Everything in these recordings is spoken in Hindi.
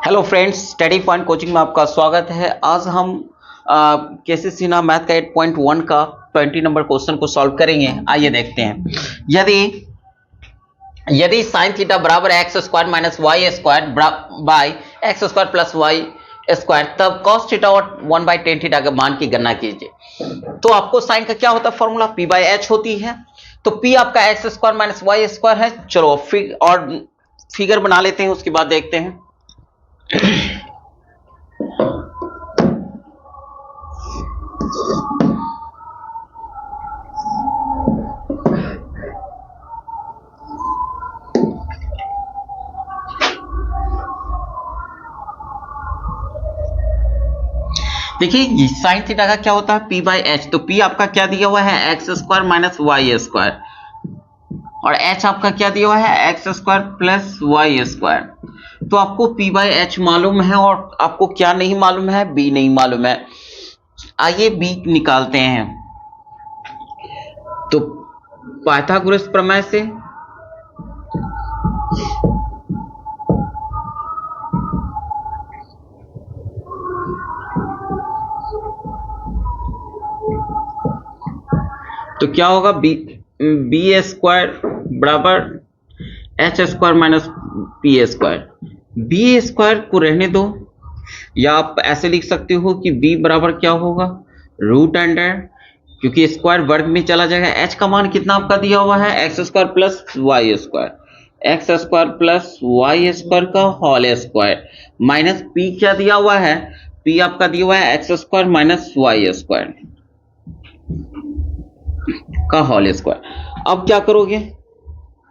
Hello friends, study point coaching में आपका स्वागत है। आज हम केसी सिन्हा मैथ का 8.1 का 20 नंबर क्वेश्चन को सॉल्व करेंगे। आइए देखते हैं। यदि यदि साइन थीटा बराबर x square minus y square by x square plus y square, तब कॉस थीटा और 1/10 थीटा के मान की गणना कीजिए। तो आपको साइन का क्या होता है फॉर्मूला, पी बाई एच होती है। तो पी आपका x square minus y square है। चलो फिगर बना लेते हैं, उसके बाद देखते हैं। देखिए साइन थीटा का क्या होता है, पी बाई एच। तो पी आपका क्या दिया हुआ है, x square minus y square, और एच आपका क्या दिया हुआ है, x square plus y square. तो आपको पी बाई एच मालूम है, और आपको क्या नहीं मालूम है, बी नहीं मालूम है। आइए बी निकालते हैं। तो पाइथागोरस प्रमेय से तो क्या होगा, बी स्क्वायर बराबर h square minus p square. B square को रहने दो, या आप ऐसे लिख सकते हो कि बी बराबर क्या होगा, रूट अंडर, क्योंकि स्क्वायर वर्ग में चला जाएगा। एच का मान कितना आपका दिया हुआ है, x square plus y square, x square plus y square का होल स्क्वायर, माइनस पी क्या दिया हुआ है, पी आपका दिया हुआ है x square minus y square का होल स्क्वायर। अब क्या करोगे,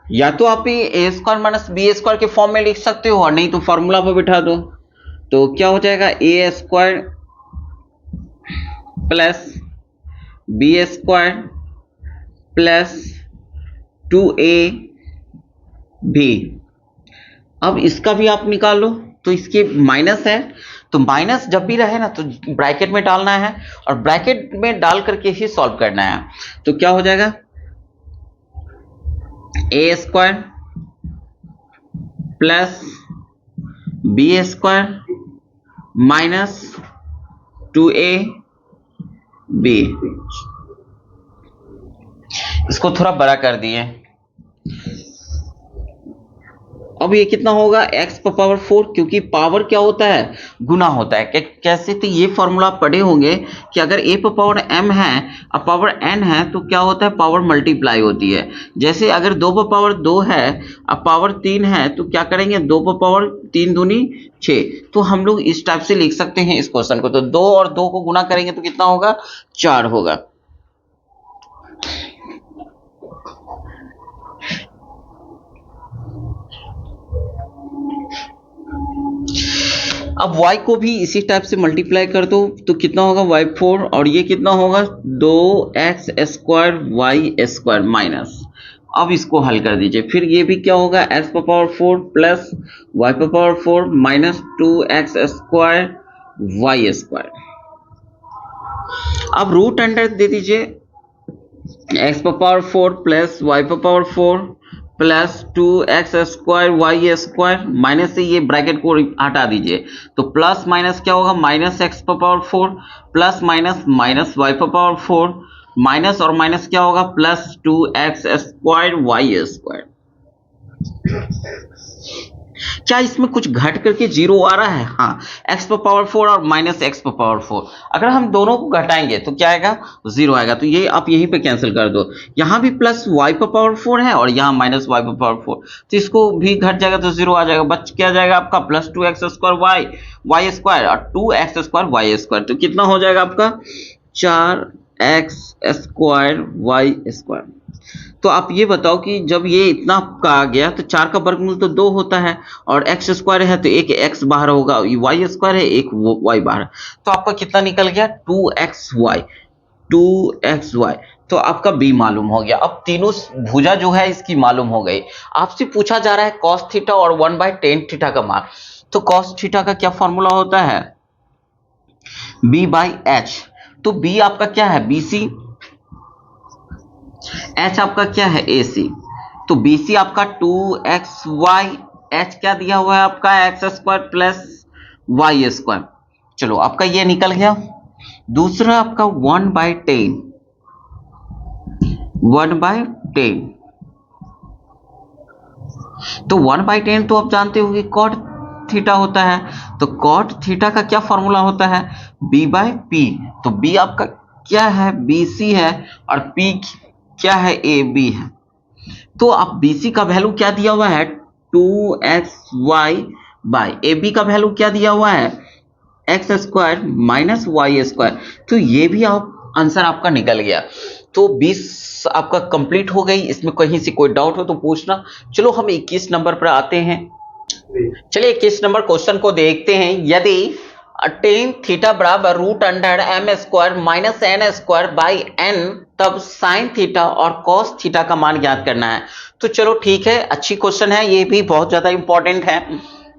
या तो आप a square minus b square के फॉर्म में लिख सकते हो, और नहीं तो फॉर्मूला पर बिठा दो। तो क्या हो जाएगा, a square plus b square plus 2a भी। अब इसका भी आप निकाल लो। तो इसके माइनस है, तो माइनस जब भी रहे ना तो ब्रैकेट में डालना है, और ब्रैकेट में डाल करके ही सॉल्व करना है। तो क्या हो जाएगा, a square plus b square minus 2ab। इसको थोड़ा बड़ा कर दिए। अब ये कितना होगा, x पर पावर 4, क्योंकि पावर क्या होता है, गुना होता है। कैसे, तो ये फॉर्मूला पढ़े होंगे कि अगर a पर पावर m है और पावर n है तो क्या होता है, पावर मल्टीप्लाई होती है। जैसे अगर 2 पर पावर 2 है और पावर 3 है तो क्या करेंगे, 2 पर पावर 3 दूनी 6। तो हम लोग इस टाइप से लिख सकते हैं इस क्वेश्चन को। तो 2 और 2 को गुना करेंगे तो कितना होगा, 4 होगा। अब y को भी इसी टाइप से मल्टीप्लाई कर दो, तो कितना होगा, y4, और ये कितना होगा, 2x square y square minus. अब इसको हल कर दीजिए। फिर ये भी क्या होगा, x पर पावर 4 प्लस y पर power 4 minus 2x square y square. अब रूट अंडर दे दीजिए, x पर पावर 4 प्लस y पर power 4 plus 2x square y square, minus से ये ब्रैकेट को हटा दीजिए। तो प्लस माइनस क्या होगा, माइनस x पर power 4 plus minus minus y पर पावर 4, माइनस और माइनस क्या होगा, plus 2x square y square. क्या इसमें कुछ घट करके 0 आ रहा है, हाँ, x पर पावर 4 और माइनस x पर पावर 4, अगर हम दोनों को घटाएंगे तो क्या आएगा, 0 आएगा। तो ये आप यहीं पे कैंसिल कर दो। यहाँ भी प्लस y पर पावर 4 है और यहाँ माइनस y पर पावर 4, तो इसको भी घट जाएगा तो 0 आ जाएगा। बच क्या जाएगा आपका, plus 2x square y square और 2x स्क्वायर वाई स्क्वायर। तो कितना हो जाएगा आपका, 4x स्क्वायर वाई स्क्वायर। तो आप ये बताओ कि जब ये इतना का आ गया तो 4 का वर्गमूल तो 2 होता है, और x स्क्वायर है तो एक x बाहर होगा, y स्क्वायर है एक y बाहर। तो आपका कितना निकल गया, 2xy। तो आपका b मालूम हो गया। अब तीनों भुजा जो है इसकी मालूम हो गई। आपसे पूछा जा रहा है cos थीटा और 1/10 थीटा का मान। तो cos थीटा का क्या फॉर्मूला होता है, b बाई एच। तो b आपका क्या है, bc, h आपका क्या है, AC। तो BC आपका 2xy, h क्या दिया हुआ है आपका, x square plus y square. चलो आपका ये निकल गया। दूसरा आपका 1/10, 1/10। तो 1/10 तो आप जानते हो कि कॉट थीटा होता है। तो कॉट थीटा का क्या फॉर्मूला होता है? b/p। तो b आपका क्या है? bc है। और p क्या है? ab है। तो अब bc का वैल्यू क्या दिया हुआ है? 2xy बाय ab का वैल्यू क्या दिया हुआ है? X square minus y square. तो ये भी आप आंसर आपका निकल गया। तो 20 आपका कंप्लीट हो गई। इसमें कहीं से कोई डाउट हो तो पूछना। चलो हम 21 नंबर पर आते हैं। चलिए 21 नंबर क्वेश्चन को देखते हैं। यदि टेन थीटा बराबर root under M square minus N square by n, तब साइन थीटा और कॉस थीटा का मान ज्ञात करना है। तो चलो ठीक है, अच्छी क्वेश्चन है, ये भी बहुत ज्यादा इंपॉर्टेंट है।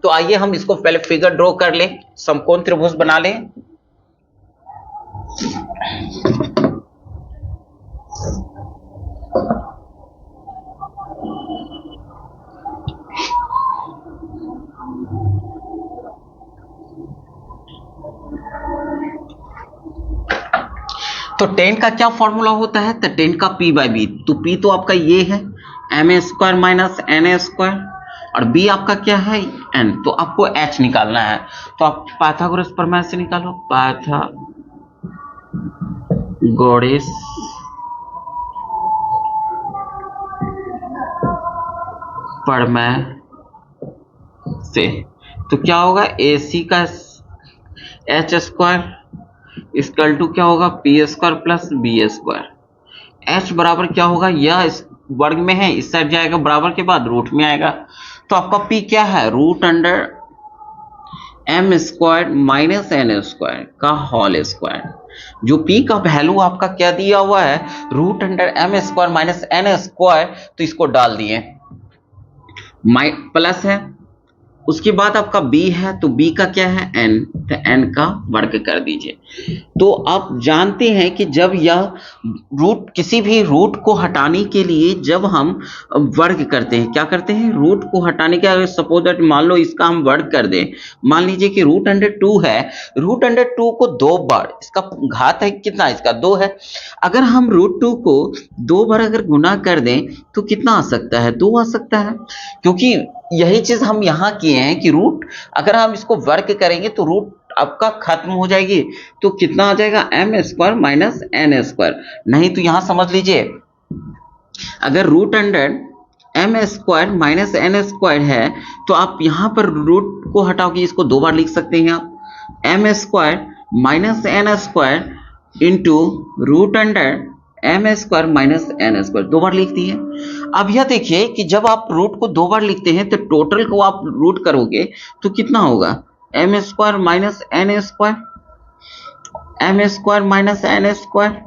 तो आइए हम इसको पहले फिगर ड्रॉ कर लें, समकोण त्रिभुज बना लें। तो टेन का क्या फॉर्मूला होता है? तो टेन का p बाई बी। तो p तो आपका ये है m square minus N square, और b आपका क्या है? n। तो आपको h निकालना है। तो आप पाइथागोरस प्रमेय से निकालो। पाइथागोरस प्रमेय से तो क्या होगा? ac का h स्क्वायर इक्वल टू क्या होगा? P square plus b square. h बराबर क्या होगा? यह इस वर्ग में है, इस साइड जाएगा बराबर के बाद रूट में आएगा। तो आपका p क्या है? Root under M square minus N square का होल स्क्वायर। जो p का वैल्यू आपका क्या दिया हुआ है? Root under M square minus N square. तो इसको डाल दिए, प्लस है, उसके बाद आपका b है, तो b का क्या है? n। तो n का वर्ग कर दीजिए। तो आप जानते हैं कि जब यह रूट, किसी भी रूट को हटाने के लिए जब हम वर्ग करते हैं, क्या करते हैं? रूट को हटाने के, अगर सपोज दैट मान लो इसका हम वर्ग कर दें, मान लीजिए कि रूट अंडर 2 है, रूट अंडर 2 को 2 बार, इसका घात है कितना? इसका 2 है। अगर हम रूट 2 को 2 बार अगर गुना कर दें तो कितना आ सकता है? 2 आ सकता है। क्योंकि यही चीज हम यहाँ किए हैं कि रूट अगर हम इसको वर्ग करेंगे तो रूट आपका खत्म हो जाएगी। तो कितना आ जाएगा? M square minus N square. नहीं तो यहां समझ लीजिए, अगर root under M square minus N square है तो आप यहां पर रूट को हटाओगे, इसको 2 बार लिख सकते हैं आप। M square minus N square into root under M square minus N square, 2 बार लिख दिए। अब यह देखिए कि जब आप रूट को 2 बार लिखते हैं तो टोटल को आप रूट करोगे तो कितना होगा? M square minus N square, m square minus N square.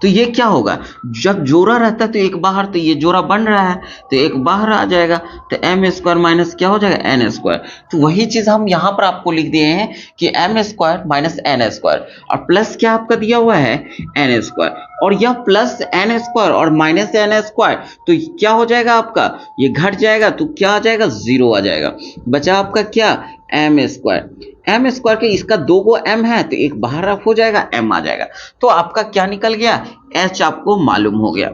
तो ये क्या होगा? जब जोड़ा रहता है तो एक बाहर, तो ये जोड़ा बन रहा है तो एक बाहर आ जाएगा। तो एम स्क्वायर माइनस क्या हो जाएगा? N square. तो वही चीज हम यहां पर आपको लिख दिए हैं कि M square minus N square, और प्लस क्या आपका दिया हुआ है? N square. और यह प्लस एन स्क्वायर और माइनस एन स्क्वायर, तो क्या हो जाएगा आपका? ये घट जाएगा तो क्या आ जाएगा? 0 आ जाएगा। बचा आपका क्या? M square. एम स्क्वायर के इसका 2 गो एम है तो एक बाहर रफ हो जाएगा, एम आ जाएगा। तो आपका क्या निकल गया? एच आपको मालूम हो गया।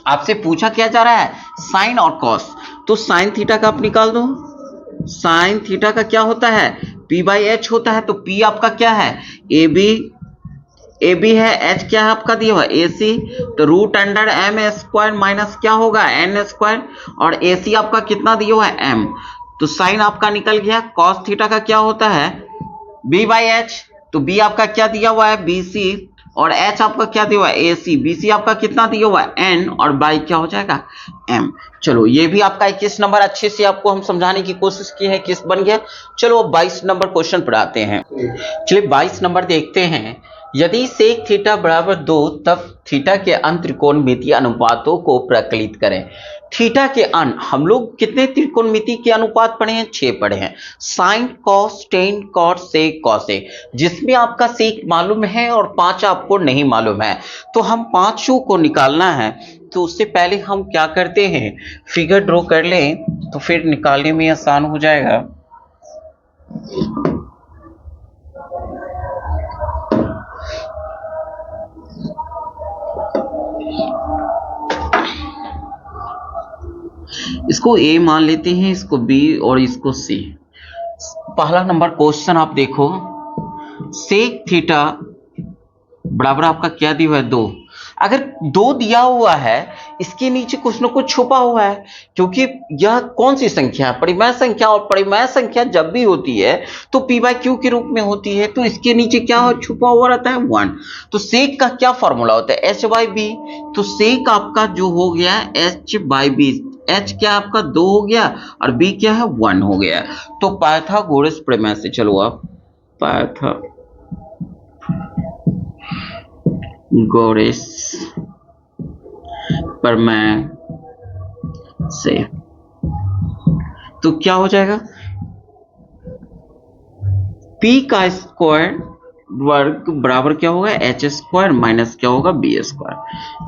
आपसे पूछा क्या जा रहा है? साइन और कॉस। तो साइन थीटा का आप निकाल दो। साइन थीटा का क्या होता है? पी बाई एच होता है। तो पी आपका क्या है? ए बी है, एच क्या है आपका दिया हुआ? A C. तो root under M square minus क्या होगा? एन स्क्वायर, और ए सी आपका कितना दिया हुआ है? एम। तो साइन आपका निकल गया। कॉस थीटा का क्या होता है? B by H. तो बी आपका क्या दिया हुआ है? बी सी, और एच आपका क्या दिया हुआ है? ए सी। बी सी आपका कितना दिया हुआ है? एन, और बाई क्या हो जाएगा? एम। चलो ये भी आपका 21 नंबर अच्छे से आपको हम समझाने की कोशिश की है, किस बन गया। चलो 22 नंबर क्वेश्चन पर आते हैं। चलिए 22 नंबर देखते हैं। यदि सेक थीटा बराबर 2 तब थीटा के अंत त्रिकोणमितीय अनुपातों को प्रकलित करें। थीटा के अन हम लोग कितने त्रिकोणमिति के अनुपात पढ़े हैं? 6 पढ़े हैं। साइन, कॉस, टेन, कॉट, सेक, कॉसेक, जिसमें आपका सेक मालूम है और 5 आपको नहीं मालूम है। तो हम 5 को निकालना है। तो उससे पहले हम क्या करते हैं? फिगर ड्रॉ कर लें तो फिर निकालने में आसान हो जाएगा। इसको ए मान लेते हैं, इसको बी और इसको सी। पहला नंबर क्वेश्चन आप देखो, सेक थीटा बराबर आपका क्या दिया हुआ है 2। अगर 2 दिया हुआ है, इसके नीचे कुछ ना कुछ छुपा हुआ है, क्योंकि यह कौन सी संख्या है, परिमेय संख्या, और परिमेय संख्या जब भी होती है तो p बाय क्यू के रूप में होती है, तो इसके नीचे क्या छुपा हुआ रहता है 1। तो सेक का क्या फॉर्मूला होता है h बाई बी। तो सेक आपका जो हो गया h बाई बी, h क्या आपका 2 हो गया और b क्या है 1 हो गया। तो पाइथागोरस प्रमेय से, चलो आप पाइथागोरस प्रमेय से तो क्या हो जाएगा, p का स्क्वायर वर्ग बराबर क्या होगा h स्क्वायर माइनस क्या होगा b स्क्वायर।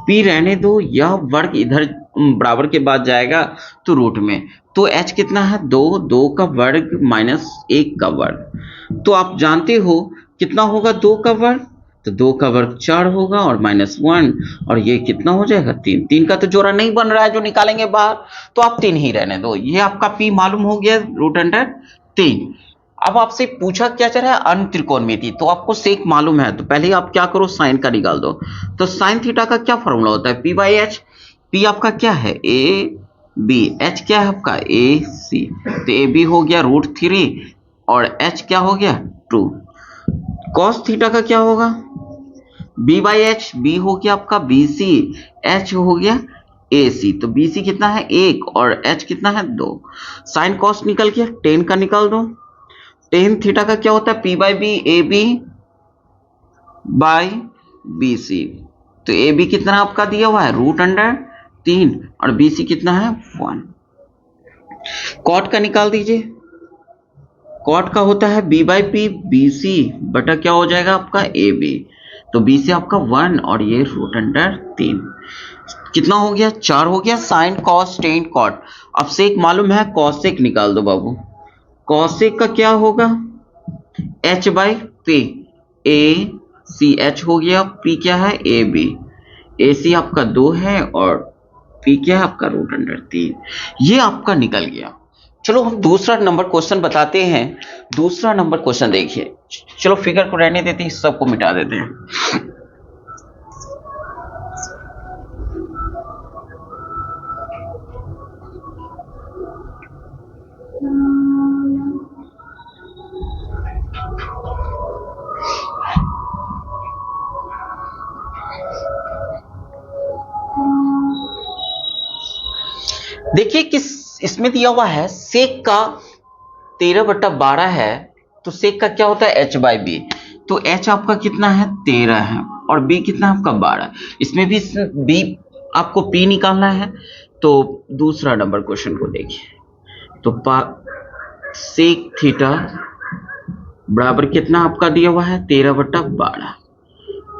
p रहने दो, यह वर्ग इधर बराबर के बाद जाएगा तो रूट में, तो h कितना है 2, 2 का वर्ग माइनस 1 का वर्ग, तो आप जानते हो कितना होगा 2 का वर्ग, तो 2 का वर्ग 4 होगा और माइनस 1, और ये कितना हो जाएगा 3। 3 का तो जोड़ा नहीं बन रहा है जो निकालेंगे बाहर, तो आप 3 ही रहने दो। ये आपका p मालूम हो गया √3। अब आपसे पूछा क्या चल रहा है अन त्रिकोणमिति, तो आपको सेक मालूम है, तो पहले आप क्या करो साइन का निकाल दो। तो साइन थीटा का क्या फॉर्मूला होता है p बाई एच। p आपका क्या है ए बी, एच क्या है आपका ए सी, तो ए बी हो गया √3 और एच क्या हो गया 2। कॉस थीटा का क्या होगा b बाई एच, बी हो गया आपका बी सी, एच हो गया ए सी, तो बी सी कितना है 1 और एच कितना है 2। साइन कॉस निकल गया, टेन का निकाल दो। टेन थीटा का क्या होता है p by B, A B by B C, तो ए बी कितना आपका दिया हुआ है √3 और बी सी कितना है 1। कॉट का निकाल दीजिए, कॉट का होता है b by P, B C बटा क्या हो जाएगा आपका ए बी, तो बी सी आपका 1 और ये √3 कितना हो गया 4 हो गया। साइन कॉस टेन कॉट, अब सेक मालूम है कॉसेक निकाल दो बाबू। कॉसेक का क्या होगा h by P, A C H हो गया, p क्या है ए बी, ए सी आपका 2 है और p क्या है आपका √3। ये आपका निकल गया। चलो हम दूसरा नंबर क्वेश्चन बताते हैं। दूसरा नंबर क्वेश्चन देखिए, चलो फिगर को रहने देते हैं, सबको मिटा देते हैं। देखिए किस इसमें दिया हुआ है सेक का 13/12 है, तो सेक का क्या होता है h बाई बी, तो h आपका कितना है 13 है और b कितना है आपका 12। इसमें भी b आपको p निकालना है। तो दूसरा नंबर क्वेश्चन को देखिए, तो सेक थीटा बराबर कितना आपका दिया हुआ है 13/12,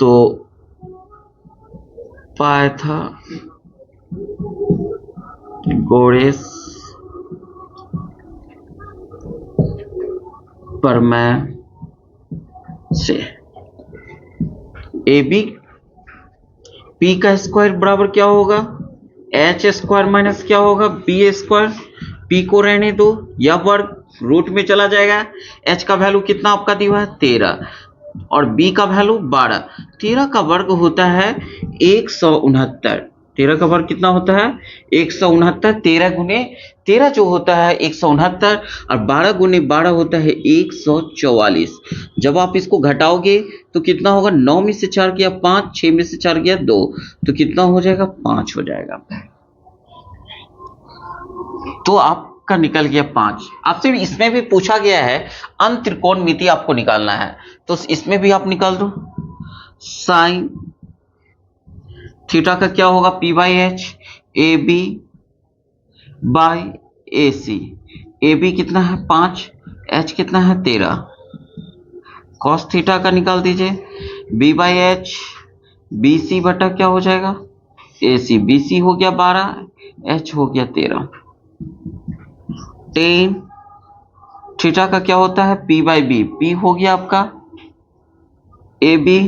तो पाइथागोरस प्रमेय से ए बी पी का स्क्वायर बराबर क्या होगा एच स्क्वायर माइनस क्या होगा बी स्क्वायर। पी को रहने दो, यह वर्ग रूट में चला जाएगा। एच का वैल्यू कितना आपका दिया है 13 और बी का वैल्यू 12। 13 का वर्ग होता है 169। 13 का वर्ग कितना होता है 169। 13 गुने 13 जो होता है 169 और 12 गुने 12 होता है 144। जब आप इसको घटाओगे तो कितना होगा 9 में से 4 गया 5, 6 में से 4 गया 2, तो कितना हो जाएगा 5 हो जाएगा। तो आपका निकल गया 5। आपसे इसमें भी पूछा गया है अन त्रिकोणमिति आपको निकालना है, तो इसमें भी आप निकाल दो। साइन थीटा का क्या होगा p by H, A B by A C, A B कितना है 5, एच कितना है 13। कॉस थीटा का निकाल दीजिए, b by H, B C बटा क्या हो जाएगा ए सी, बी सी हो गया 12, एच हो गया 13। टेन थीटा का क्या होता है p बाई बी, p हो गया आपका ए बी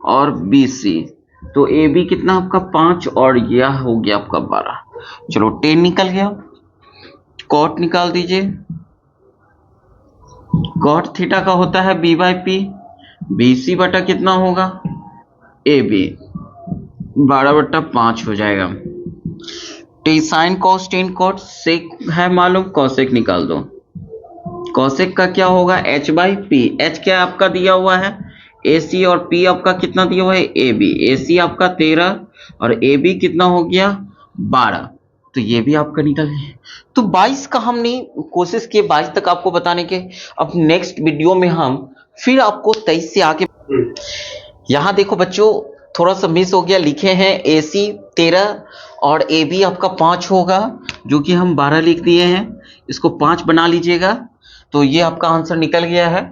और बी सी। तो ए बी कितना आपका 5 और यह हो गया आपका 12। चलो 10 निकल गया। कॉट निकाल दीजिए। कॉट थीटा का होता है B by P. B C बटा कितना होगा ए बी, 12/5 हो जाएगा। टी sine cos tan cot sec है मालूम, कॉसेक निकाल दो। कॉसेक का क्या होगा एच बाई पी। एच क्या आपका दिया हुआ है ए सी, और पी आपका कितना दिया हुआ है ए बी। ए सी आपका 13 और ए बी कितना हो गया 12। तो ये भी आपका निकल गया। तो 22 का हमने कोशिश की 22 तक आपको बताने के। अब नेक्स्ट वीडियो में हम फिर आपको 23 से आगे। यहाँ देखो बच्चों थोड़ा सा मिस हो गया, लिखे हैं ए सी 13 और ए बी आपका 5 होगा, जो कि हम 12 लिख दिए हैं। इसको 5 बना लीजिएगा। तो ये आपका आंसर निकल गया है।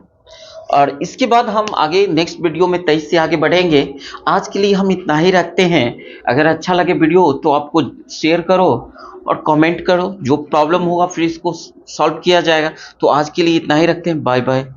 और इसके बाद हम आगे नेक्स्ट वीडियो में 23 से आगे बढ़ेंगे। आज के लिए हम इतना ही रखते हैं। अगर अच्छा लगे वीडियो तो आपको शेयर करो और कमेंट करो, जो प्रॉब्लम होगा फिर इसको सॉल्व किया जाएगा। तो आज के लिए इतना ही रखते हैं। Bye bye.